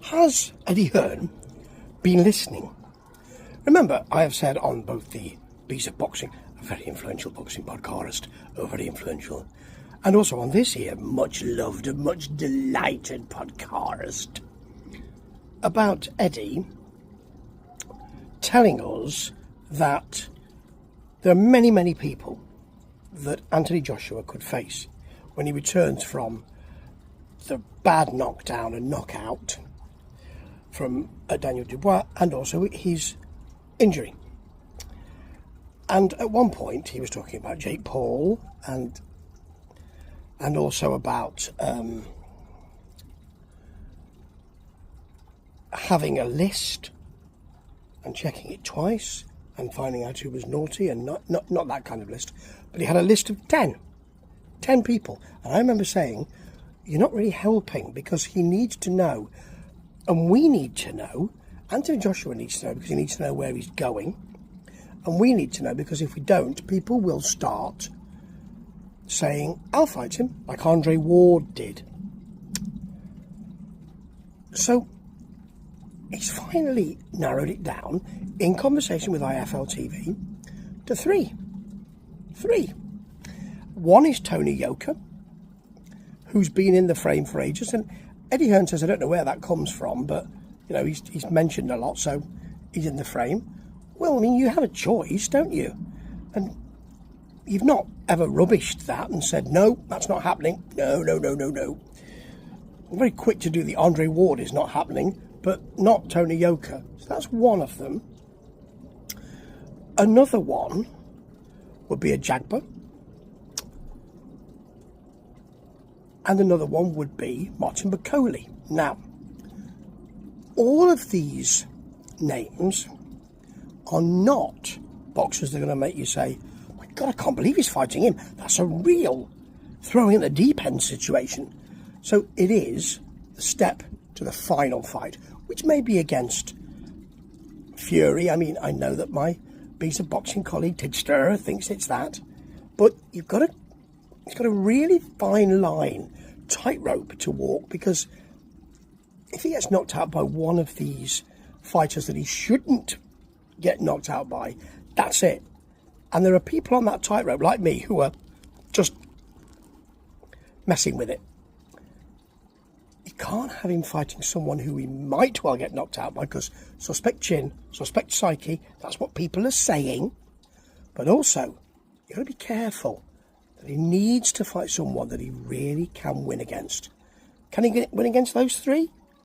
Has Eddie Hearn been listening? Remember, I have said on both the Bees of Boxing, a very influential boxing podcast, very influential, and also on this here much loved and much delighted podcast, about Eddie telling us that there are many, many people that Anthony Joshua could face when he returns from the bad knockdown and knockout from Daniel Dubois, and also his injury. And at one point he was talking about Jake Paul and also about having a list and checking it twice and finding out who was naughty, and not that kind of list, but he had a list of 10 people. And I remember saying, you're not really helping, because he needs to know, and we need to know, Anthony Joshua needs to know because he needs to know where he's going, and we need to know because if we don't, people will start saying, I'll fight him, like Andre Ward did. So he's finally narrowed it down in conversation with IFL TV to three. One is Tony Yoka, who's been in the frame for ages, and Eddie Hearn says, I don't know where that comes from, but you know, he's mentioned a lot, so he's in the frame. Well, I mean, you have a choice, don't you? And you've not ever rubbished that and said, no, that's not happening. No. I'm very quick to do the Andre Ward is not happening, but not Tony Yoka. So that's one of them. Another one would be a Jagba. And another one would be Martin Bakole. Now, all of these names are not boxers that are going to make you say, oh my God, I can't believe he's fighting him. That's a real throwing in the deep end situation. So it is the step to the final fight, which may be against Fury. I mean, I know that my Bees of Boxing colleague, Tidster, thinks it's that. But it's got a really fine line, tightrope to walk, because if he gets knocked out by one of these fighters that he shouldn't get knocked out by, that's it. And there are people on that tightrope like me who are just messing with it. You can't have him fighting someone who he might well get knocked out by, because suspect chin, suspect psyche, that's what people are saying. But also, you've got to be careful that he needs to fight someone that he really can win against. Can he win against those three?